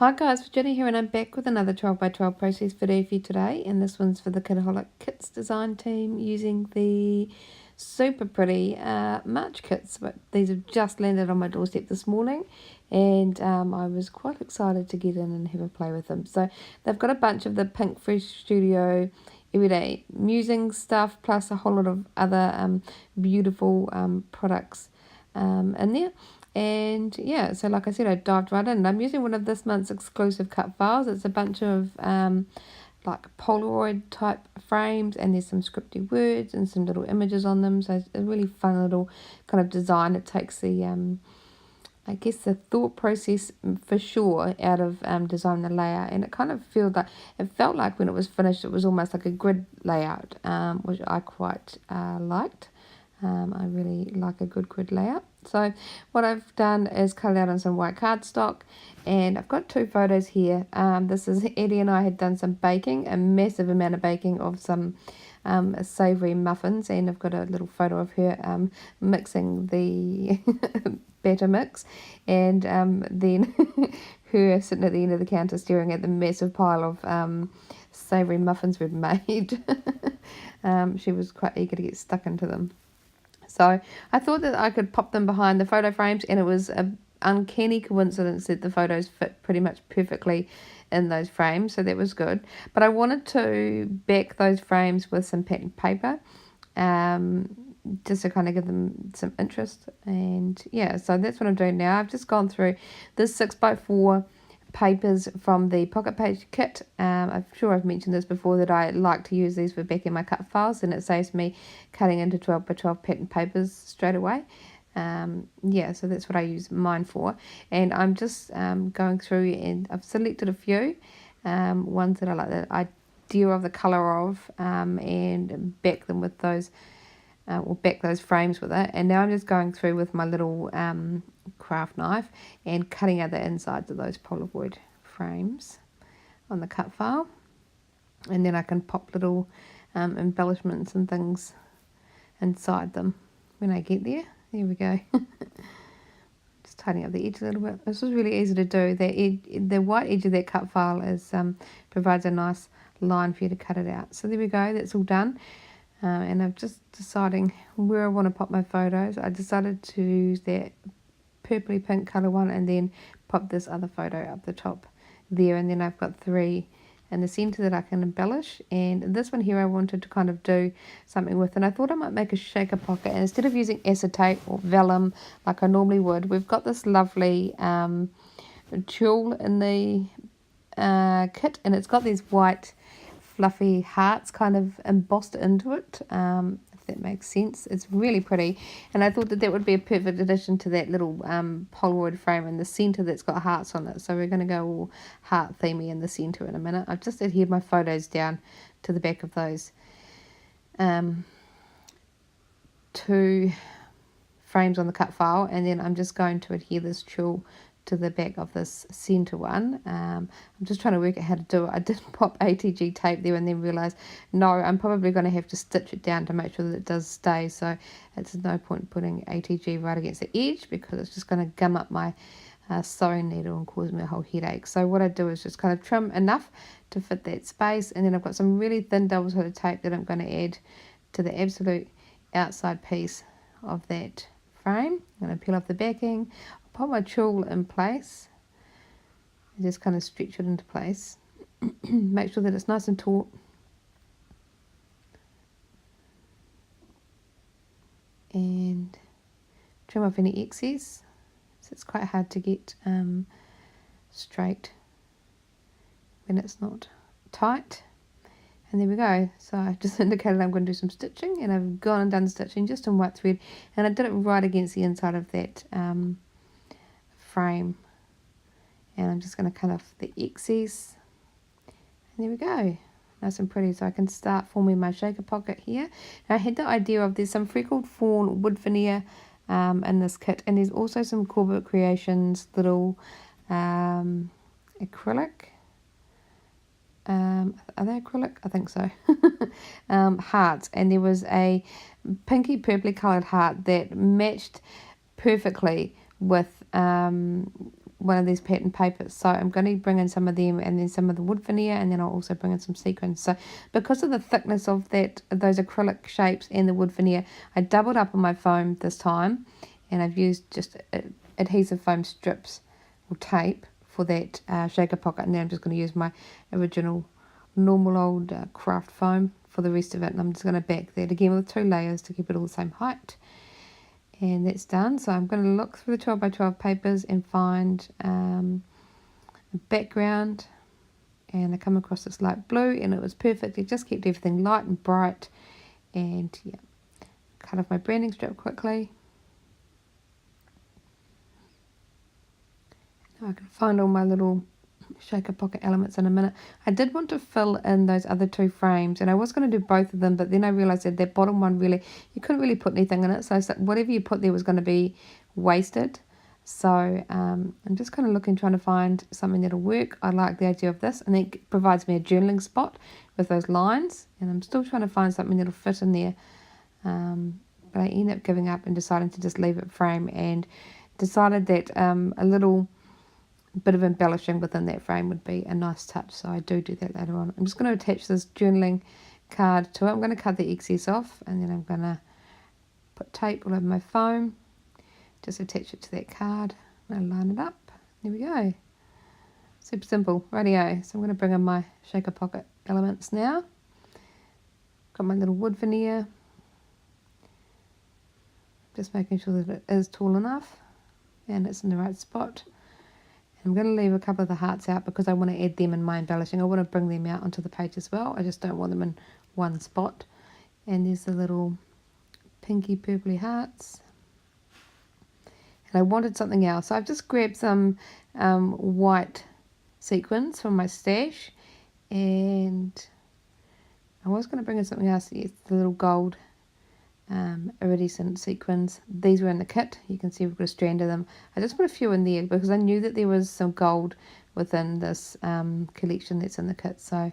Hi guys, Virginia here and I'm back with another 12 by 12 process video for you today, and this one's for the Kitaholic Kits design team using the super pretty March kits. But these have just landed on my doorstep this morning, and I was quite excited to get in and have a play with them. So they've got a bunch of the Pink Fresh Studio everyday musing stuff, plus a whole lot of other beautiful products in there. And yeah, so like I said, I dived right in. I'm using one of this month's exclusive cut files. It's a bunch of like Polaroid type frames, and there's some scripty words and some little images on them. So it's a really fun little kind of design. It takes the I guess the thought process for sure out of designing the layout, and it kind of felt like when it was finished it was almost like a grid layout, which I quite liked. I really like a good grid layout. So what I've done is cut it out on some white cardstock, and I've got two photos here. This is Eddie and I had done some baking, a massive amount of baking of some savoury muffins, and I've got a little photo of her mixing the batter mix, and then her sitting at the end of the counter staring at the massive pile of savoury muffins we'd made. She was quite eager to get stuck into them. So I thought that I could pop them behind the photo frames, and it was an uncanny coincidence that the photos fit pretty much perfectly in those frames, so that was good. But I wanted to back those frames with some pattern paper, just to kind of give them some interest. And yeah, so that's what I'm doing now. I've just gone through this 6x4 papers from the Pocket Page kit. I'm sure I've mentioned this before, that I like to use these for backing my cut files, and it saves me cutting into 12 by 12 pattern papers straight away. Yeah, so that's what I use mine for, and I'm just going through, and I've selected a few ones that I like the idea of the colour of, and back them with those or back those frames with it. And now I'm just going through with my little craft knife and cutting out the insides of those Polaroid frames on the cut file, and then I can pop little embellishments and things inside them when I get there. There we go. Just tidying up the edge a little bit. This was really easy to do. The white edge of that cut file provides a nice line for you to cut it out. So there we go, that's all done. And I'm just deciding where I want to pop my photos. I decided to use that purpley pink colour one, and then pop this other photo up the top there. And then I've got three in the centre that I can embellish. And this one here I wanted to kind of do something with, and I thought I might make a shaker pocket. And instead of using acetate or vellum like I normally would, we've got this lovely tulle in the kit, and it's got these white fluffy hearts kind of embossed into it, if that makes sense. It's really pretty, and I thought that would be a perfect addition to that little Polaroid frame in the centre that's got hearts on it. So we're going to go all heart themey in the centre in a minute. I've just adhered my photos down to the back of those two frames on the cut file, and then I'm just going to adhere this tulle to the back of this centre one. I'm just trying to work out how to do it. I did pop ATG tape there and then realised, no, I'm probably going to have to stitch it down to make sure that it does stay. So it's no point putting ATG right against the edge, because it's just going to gum up my sewing needle and cause me a whole headache. So what I do is just kind of trim enough to fit that space, and then I've got some really thin double-sided tape that I'm going to add to the absolute outside piece of that frame. I'm going to peel off the backing, pop my tulle in place, and just kind of stretch it into place. Make sure that it's nice and taut. And trim off any excess. So it's quite hard to get straight when it's not tight. And there we go. So I've just indicated I'm going to do some stitching, and I've gone and done stitching just in white thread, and I did it right against the inside of that frame, and I'm just going to cut off the excess, and there we go, nice and pretty. So I can start forming my shaker pocket here. Now I had the idea of, there's some freckled fawn wood veneer in this kit, and there's also some Corbett Creations little acrylic, are they acrylic? I think so. Hearts, and there was a pinky purpley coloured heart that matched perfectly with one of these pattern papers. So I'm going to bring in some of them and then some of the wood veneer, and then I'll also bring in some sequins. So because of the thickness of those acrylic shapes and the wood veneer, I doubled up on my foam this time, and I've used just adhesive foam strips or tape for that shaker pocket, and then I'm just going to use my original normal old craft foam for the rest of it, and I'm just going to back that again with 2 layers to keep it all the same height. And that's done. So I'm going to look through the 12 by 12 papers and find a background, and I come across this light blue, and it was perfect. It just kept everything light and bright. And yeah, cut off my branding strip quickly. Now I can find all my little shaker pocket elements in a minute. I did want to fill in those other 2 frames, and I was going to do both of them, but then I realized that bottom one, really, you couldn't really put anything in it, so whatever you put there was going to be wasted. So I'm just kind of looking, trying to find something that'll work. I like the idea of this, and it provides me a journaling spot with those lines, and I'm still trying to find something that'll fit in there, but I ended up giving up and deciding to just leave it frame, and decided that a little bit of embellishing within that frame would be a nice touch, so I do that later on. I'm just going to attach this journaling card to it. I'm going to cut the excess off, and then I'm going to put tape all over my foam, just attach it to that card, and I'll line it up. There we go. Super simple. Rightio. So I'm going to bring in my shaker pocket elements now. Got my little wood veneer, just making sure that it is tall enough and it's in the right spot. I'm going to leave a couple of the hearts out because I want to add them in my embellishing. I want to bring them out onto the page as well. I just don't want them in one spot. And there's the little pinky purpley hearts. And I wanted something else. So I've just grabbed some white sequins from my stash. And I was going to bring in something else. Yes, the little gold iridescent sequins. These were in the kit. You can see we've got a strand of them. I just put a few in there because I knew that there was some gold within this collection that's in the kit, so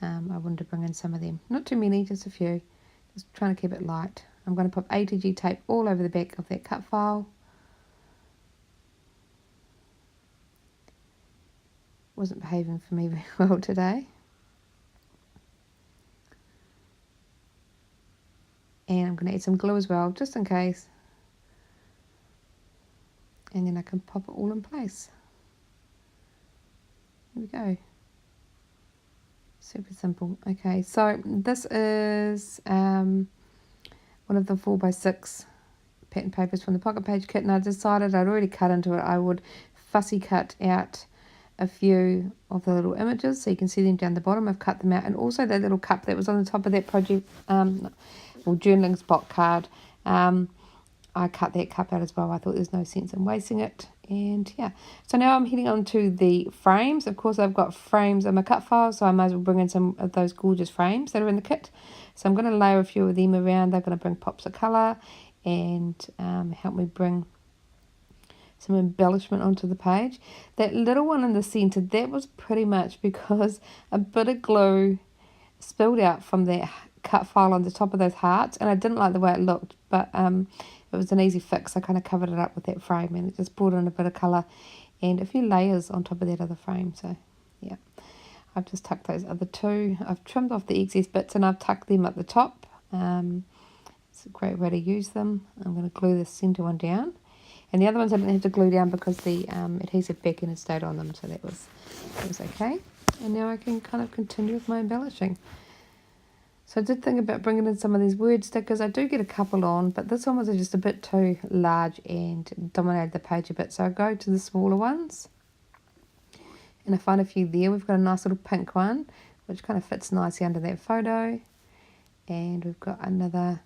I wanted to bring in some of them. Not too many, just a few. Just trying to keep it light. I'm going to put ATG tape all over the back of that cut file. Wasn't behaving for me very well today. And I'm going to add some glue as well, just in case. And then I can pop it all in place. There we go. Super simple. Okay, so this is one of the 4x6 pattern papers from the Pocket Page kit, and I decided I'd already cut into it. I would fussy cut out a few of the little images so you can see them down the bottom. I've cut them out, and also that little cup that was on the top of that project or journaling spot card, I cut that cup out as well. I thought there's no sense in wasting it. And yeah, so now I'm heading on to the frames. Of course, I've got frames on my cut file, so I might as well bring in some of those gorgeous frames that are in the kit. So I'm going to layer a few of them around. They're going to bring pops of colour and help me bring some embellishment onto the page. That little one in the centre, that was pretty much because a bit of glue spilled out from that cut file on the top of those hearts, and I didn't like the way it looked, but it was an easy fix. I kind of covered it up with that frame, and it just brought in a bit of colour and a few layers on top of that other frame. So yeah, I've just tucked those other two. I've trimmed off the excess bits and I've tucked them at the top. It's a great way to use them. I'm going to glue the centre one down, and the other ones I didn't have to glue down because the adhesive backing had stayed on them, so that was okay. And now I can kind of continue with my embellishing. So I did think about bringing in some of these word stickers. I do get a couple on, but this one was just a bit too large and dominated the page a bit. So I go to the smaller ones, and I find a few there. We've got a nice little pink one, which kind of fits nicely under that photo. And we've got another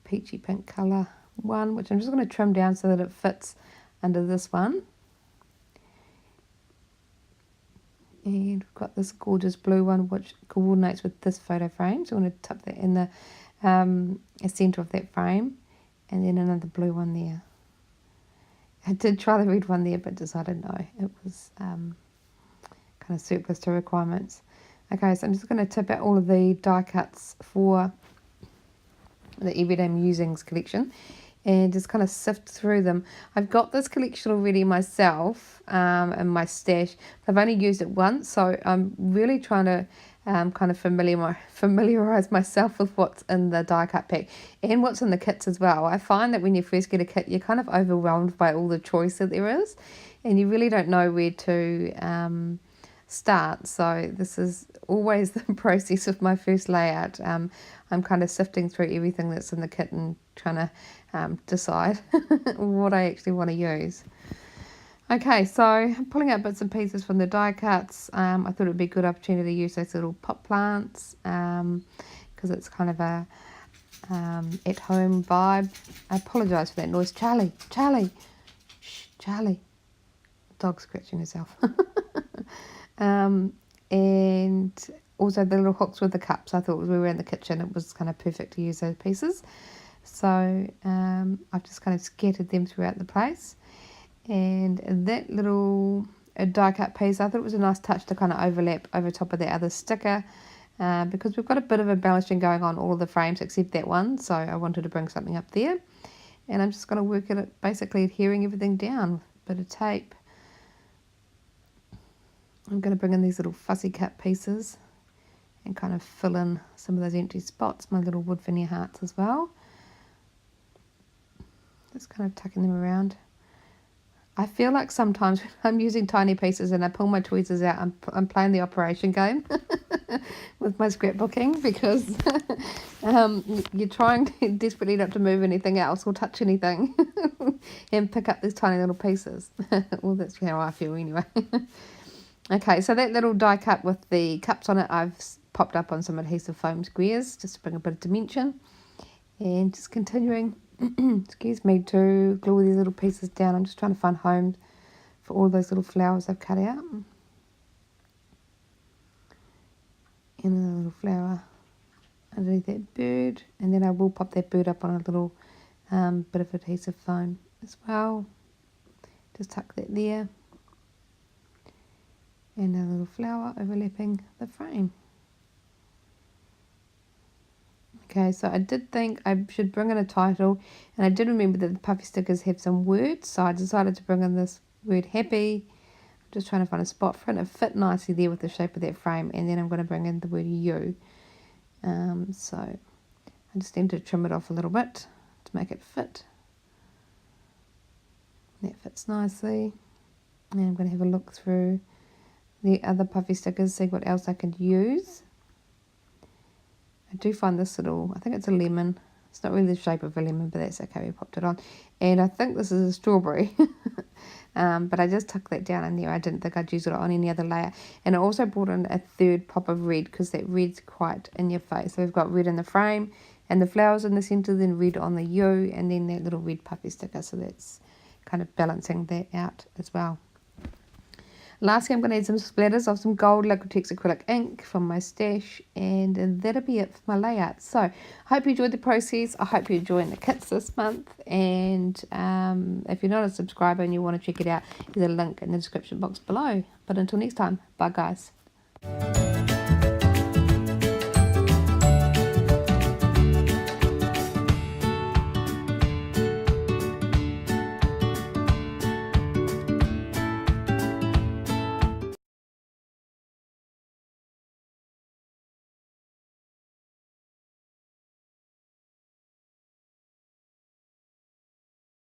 peachy pink colour one, which I'm just going to trim down so that it fits under this one. And we've got this gorgeous blue one which coordinates with this photo frame. So I'm going to tuck that in the centre of that frame. And then another blue one there. I did try the red one there, but decided no. It was kind of surplus to requirements. Okay, so I'm just going to tip out all of the die cuts for the Everyday Musings collection. and just kind of sift through them. I've got this collection already myself in my stash. I've only used it once, so I'm really trying to kind of familiarize myself with what's in the die cut pack and what's in the kits as well. I find that when you first get a kit, you're kind of overwhelmed by all the choice that there is, and you really don't know where to start. So this is always the process of my first layout. I'm kind of sifting through everything that's in the kit and trying to decide what I actually want to use. Okay, so I'm pulling out bits and pieces from the die cuts. I thought it would be a good opportunity to use those little pot plants because it's kind of a at-home vibe. I apologise for that noise. Charlie, shh, Charlie. Dog scratching herself. And also the little hooks with the cups. I thought we were in the kitchen, it was kind of perfect to use those pieces. So I've just kind of scattered them throughout the place. And that little die cut piece, I thought it was a nice touch to kind of overlap over top of the other sticker because we've got a bit of embellishing going on all of the frames except that one, so I wanted to bring something up there. And I'm just going to work at it, basically adhering everything down with a bit of tape. I'm going to bring in these little fussy cut pieces and kind of fill in some of those empty spots, my little wood veneer hearts as well. Just kind of tucking them around. I feel like sometimes when I'm using tiny pieces and I pull my tweezers out, I'm playing the operation game with my scrapbooking because you're trying desperately not to move anything else or touch anything and pick up these tiny little pieces. Well, that's how I feel anyway. Okay, so that little die cut with the cups on it, I've popped up on some adhesive foam squares just to bring a bit of dimension. And just continuing, excuse me, to glue these little pieces down. I'm just trying to find homes for all those little flowers I've cut out. And a little flower underneath that bird. And then I will pop that bird up on a little bit of adhesive foam as well. Just tuck that there. And a little flower overlapping the frame. Okay, so I did think I should bring in a title, and I did remember that the puffy stickers have some words, so I decided to bring in this word happy. I'm just trying to find a spot for it, and it fit nicely there with the shape of that frame, and then I'm going to bring in the word you. So I just need to trim it off a little bit to make it fit. That fits nicely. And I'm going to have a look through the other puffy stickers, see what else I could use. I do find this little, I think it's a lemon. It's not really the shape of a lemon, but that's okay, we popped it on. And I think this is a strawberry. But I just tucked that down in there. I didn't think I'd use it on any other layer. And I also brought in a third pop of red because that red's quite in your face. So we've got red in the frame and the flowers in the centre, then red on the U, and then that little red puffy sticker. So that's kind of balancing that out as well. Lastly, I'm going to add some splatters of some gold Liquitex acrylic ink from my stash, and that'll be it for my layout. So I hope you enjoyed the process. I hope you're enjoying the kits this month, and if you're not a subscriber and you want to check it out, there's a link in the description box below. But until next time, bye guys.